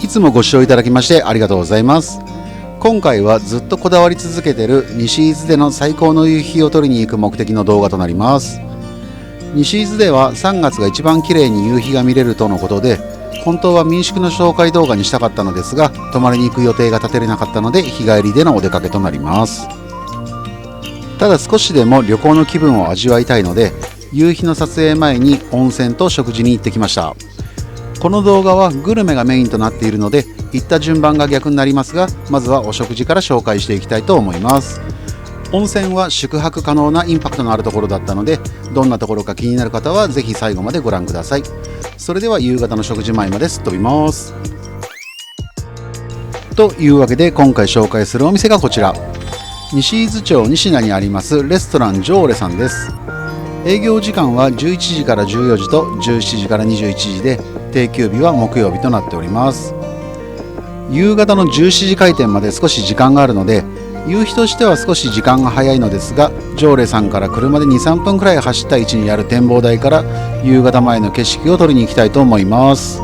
いつもご視聴いただきましてありがとうございます。今回はずっとこだわり続けている西伊豆での最高の夕日を撮りに行く目的の動画となります。西伊豆では3月が一番綺麗に夕日が見れるとのことで、本当は民宿の紹介動画にしたかったのですが、泊まりに行く予定が立てれなかったので日帰りでのお出かけとなります。ただ少しでも旅行の気分を味わいたいので、夕日の撮影前に温泉と食事に行ってきました。この動画はグルメがメインとなっているので、行った順番が逆になりますが、まずはお食事から紹介していきたいと思います。温泉は宿泊可能なインパクトのあるところだったので、どんなところか気になる方はぜひ最後までご覧ください。それでは夕方の食事前まですっ飛びます。というわけで今回紹介するお店がこちら、西伊豆町西名にありますレストランジョーレさんです。営業時間は11時から14時と17時から21時で、定休日は木曜日となっております。夕方の17時開店まで少し時間があるので、夕日としては少し時間が早いのですが、ジョーレさんから車で 2,3 分くらい走った位置にある展望台から夕方前の景色を撮りに行きたいと思います。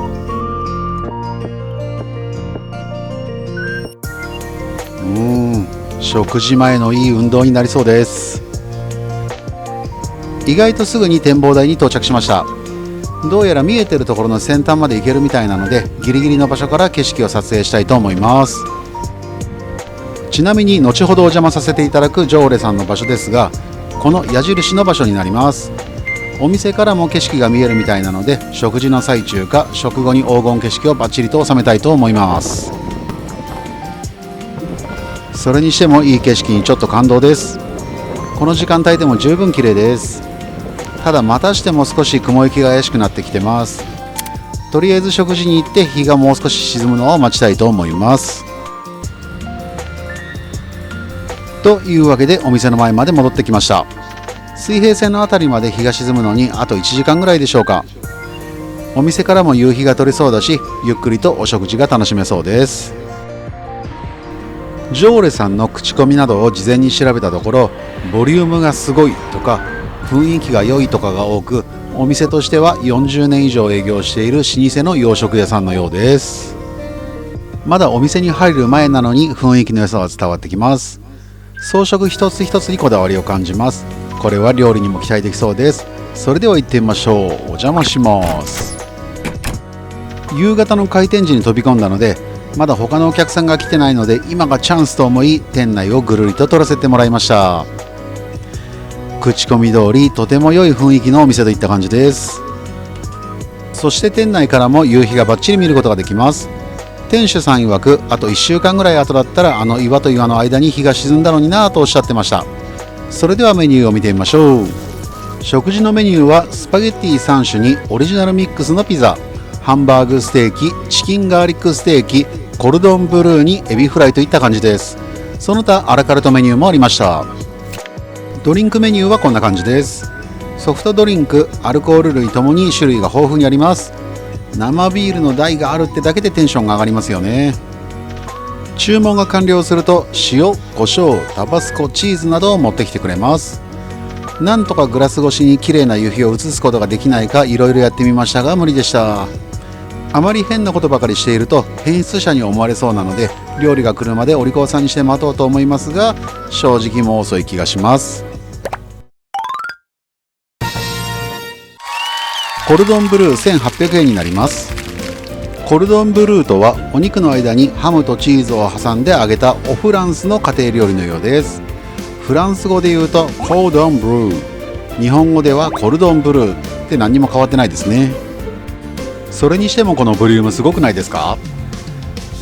食事前のいい運動になりそうです。意外とすぐに展望台に到着しました。どうやら見えてるところの先端まで行けるみたいなので、ギリギリの場所から景色を撮影したいと思います。ちなみに後ほどお邪魔させていただくジョーレさんの場所ですが、この矢印の場所になります。お店からも景色が見えるみたいなので、食事の最中か食後に黄金景色をバッチリと収めたいと思います。それにしてもいい景色にちょっと感動です。この時間帯でも十分綺麗です。ただまたしても少し雲行きが怪しくなってきてます。とりあえず食事に行って日がもう少し沈むのを待ちたいと思います。というわけでお店の前まで戻ってきました。水平線のあたりまで日が沈むのにあと1時間ぐらいでしょうか。お店からも夕日が撮れそうだし、ゆっくりとお食事が楽しめそうです。ジョーレさんの口コミなどを事前に調べたところ、ボリュームがすごいとか雰囲気が良いとかが多く、お店としては40年以上営業している老舗の洋食屋さんのようです。まだお店に入る前なのに雰囲気の良さは伝わってきます。装飾一つ一つにこだわりを感じます。これは料理にも期待できそうです。それでは行ってみましょう。お邪魔します。夕方の開店時に飛び込んだので、まだ他のお客さんが来てないので、今がチャンスと思い店内をぐるりと撮らせてもらいました。口コミ通りとても良い雰囲気のお店といった感じです。そして店内からも夕日がバッチリ見ることができます。店主さん曰く、あと1週間ぐらい後だったらあの岩と岩の間に日が沈んだのになぁとおっしゃってました。それではメニューを見てみましょう。食事のメニューはスパゲッティ3種にオリジナルミックスのピザ、ハンバーグステーキ、チキンガーリックステーキ、コルドンブルーにエビフライといった感じです。その他アラカルトメニューもありました。ドリンクメニューはこんな感じです。ソフトドリンク、アルコール類ともに種類が豊富にあります。生ビールの台があるってだけでテンションが上がりますよね。注文が完了すると塩、胡椒、タバスコ、チーズなどを持ってきてくれます。なんとかグラス越しに綺麗な夕日を映すことができないかいろいろやってみましたが無理でした。あまり変なことばかりしていると変質者に思われそうなので、料理が来るまでお利口さんにして待とうと思いますが、正直もう遅い気がします。コルドンブルー1800円になります。コルドンブルーとはお肉の間にハムとチーズを挟んで揚げたオフランスの家庭料理のようです。フランス語で言うとコルドンブルー、日本語ではコルドンブルーって何にも変わってないですね。それにしてもこのボリュームすごくないですか？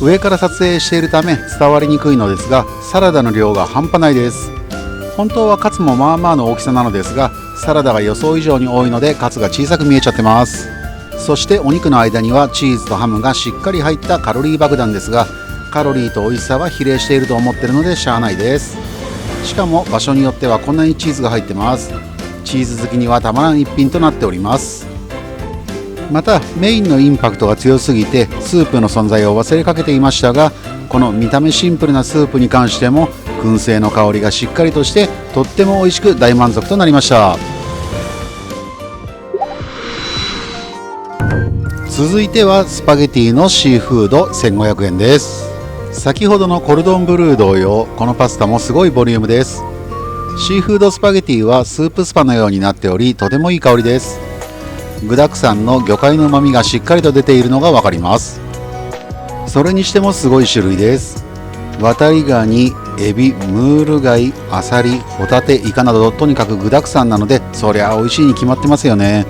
上から撮影しているため伝わりにくいのですが、サラダの量が半端ないです。本当はカツもまあまあの大きさなのですが、サラダが予想以上に多いのでカツが小さく見えちゃってます。そしてお肉の間にはチーズとハムがしっかり入ったカロリー爆弾ですが、カロリーと美味しさは比例していると思ってるのでしゃあないです。しかも場所によってはこんなにチーズが入ってます。チーズ好きにはたまらん一品となっております。またメインのインパクトが強すぎてスープの存在を忘れかけていましたが、この見た目シンプルなスープに関しても燻製の香りがしっかりとしてとっても美味しく大満足となりました。続いてはスパゲティのシーフード1500円です。先ほどのコルドンブルー同様、このパスタもすごいボリュームです。シーフードスパゲティはスープスパのようになっており、とてもいい香りです。具沢山の魚介の旨味がしっかりと出ているのがわかります。それにしてもすごい種類です。渡りガニ、エビ、ムール貝、アサリ、ホタテ、イカなどとにかく具沢山なので、そりゃ美味しいに決まってますよね。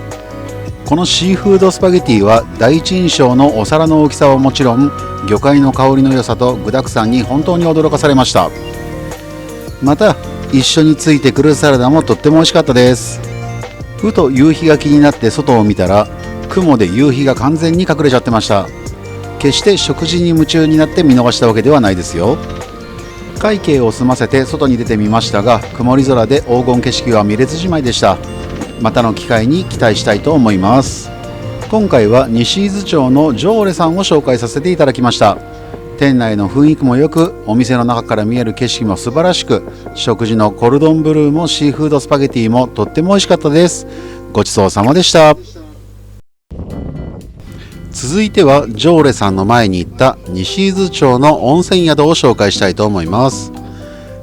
このシーフードスパゲティは第一印象のお皿の大きさはもちろん、魚介の香りの良さと具沢山に本当に驚かされました。また一緒についてくるサラダもとっても美味しかったです。ふと夕日が気になって外を見たら、雲で夕日が完全に隠れちゃってました。決して食事に夢中になって見逃したわけではないですよ。会計を済ませて外に出てみましたが、曇り空で黄金景色は見れずじまいでした。またの機会に期待したいと思います。今回は西伊豆町のジョーレさんを紹介させていただきました。店内の雰囲気も良く、お店の中から見える景色も素晴らしく、食事のコルドンブルーもシーフードスパゲティもとっても美味しかったです。ごちそうさまでした。続いてはジョーレさんの前に行った西伊豆町の温泉宿を紹介したいと思います。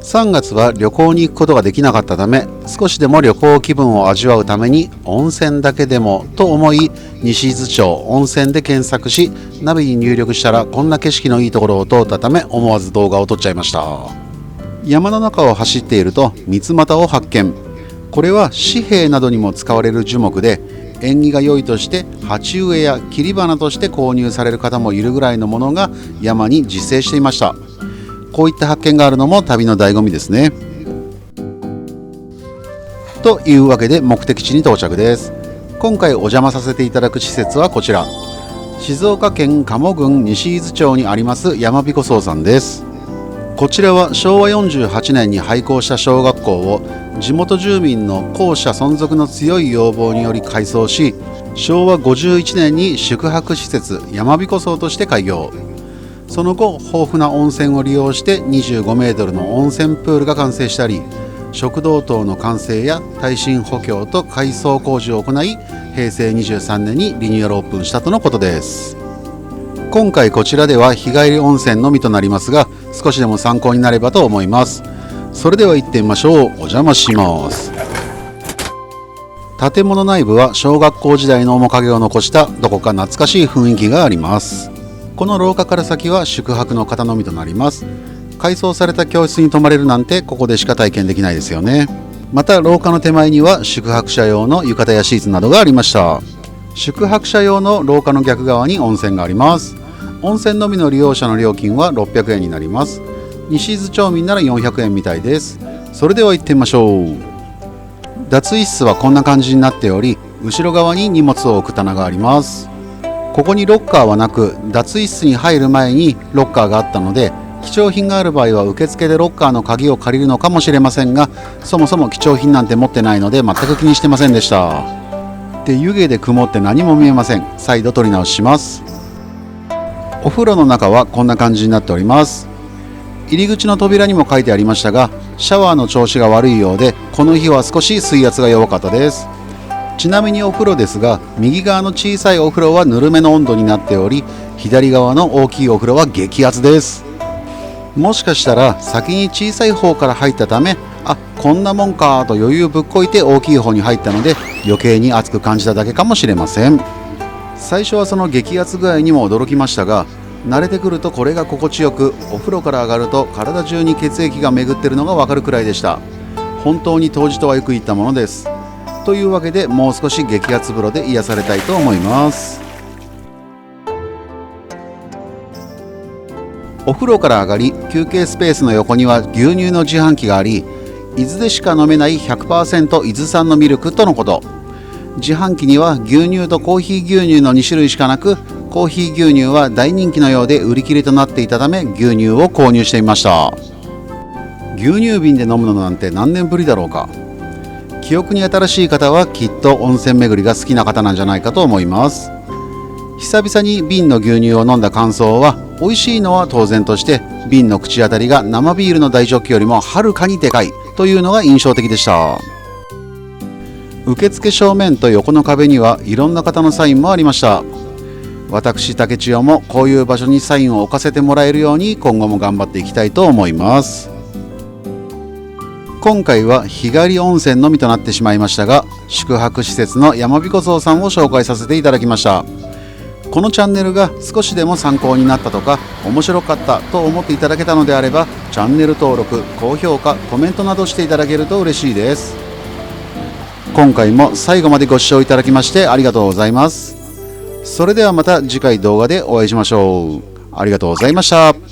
3月は旅行に行くことができなかったため、少しでも旅行気分を味わうために温泉だけでもと思い、西伊豆町温泉で検索し、ナビに入力したらこんな景色のいいところを通ったため、思わず動画を撮っちゃいました。山の中を走っていると三つ股を発見。これは紙幣などにも使われる樹木で、縁起が良いとして鉢植えや切り花として購入される方もいるぐらいのものが山に自生していました。こういった発見があるのも旅の醍醐味ですね。というわけで目的地に到着です。今回お邪魔させていただく施設はこちら、静岡県賀茂郡西伊豆町にあります山彦荘さんです。こちらは昭和48年に廃校した小学校を地元住民の校舎存続の強い要望により改装し、昭和51年に宿泊施設山彦荘として開業。その後豊富な温泉を利用して25メートルの温泉プールが完成したり、食堂等の完成や耐震補強と改装工事を行い、平成23年にリニューアルオープンしたとのことです。今回こちらでは日帰り温泉のみとなりますが、少しでも参考になればと思います。それでは行ってみましょう。お邪魔します。建物内部は小学校時代の面影を残したどこか懐かしい雰囲気があります。この廊下から先は宿泊の方のみとなります。改装された教室に泊まれるなんてここでしか体験できないですよね。また廊下の手前には宿泊者用の浴衣やシーツなどがありました。宿泊者用の廊下の逆側に温泉があります。温泉のみの利用者の料金は600円になります。西伊豆町民なら400円みたいです。それでは行ってみましょう。脱衣室はこんな感じになっており、後ろ側に荷物を置く棚があります。ここにロッカーはなく、脱衣室に入る前にロッカーがあったので、貴重品がある場合は受付でロッカーの鍵を借りるのかもしれませんが、そもそも貴重品なんて持ってないので全く気にしてませんでした。で、湯気で曇って何も見えません。再度取り直します。お風呂の中はこんな感じになっております。入り口の扉にも書いてありましたが、シャワーの調子が悪いようで、この日は少し水圧が弱かったです。ちなみにお風呂ですが、右側の小さいお風呂はぬるめの温度になっており、左側の大きいお風呂は激熱です。もしかしたら先に小さい方から入ったため、こんなもんかと余裕ぶっこいて大きい方に入ったので、余計に熱く感じただけかもしれません。最初はその激圧具合にも驚きましたが、慣れてくるとこれが心地よく、お風呂から上がると体中に血液が巡っているのがわかるくらいでした。本当に湯治とはよく言ったものです。というわけで、もう少し激圧風呂で癒されたいと思います。お風呂から上がり、休憩スペースの横には牛乳の自販機があり、伊豆でしか飲めない 100% 伊豆産のミルクとのこと。自販機には牛乳とコーヒー牛乳の2種類しかなく、コーヒー牛乳は大人気のようで売り切れとなっていたため、牛乳を購入してみました。牛乳瓶で飲むのなんて何年ぶりだろうか。記憶に新しい方はきっと温泉巡りが好きな方なんじゃないかと思います。久々に瓶の牛乳を飲んだ感想は、美味しいのは当然として、瓶の口当たりが生ビールの大ジョッキよりもはるかにでかいというのが印象的でした。受付正面と横の壁にはいろんな方のサインもありました。私竹千代もこういう場所にサインを置かせてもらえるように今後も頑張っていきたいと思います。今回は日帰り温泉のみとなってしまいましたが、宿泊施設の山彦荘さんを紹介させていただきました。このチャンネルが少しでも参考になったとか面白かったと思っていただけたのであれば、チャンネル登録、高評価、コメントなどしていただけると嬉しいです。今回も最後までご視聴いただきましてありがとうございます。それではまた次回動画でお会いしましょう。ありがとうございました。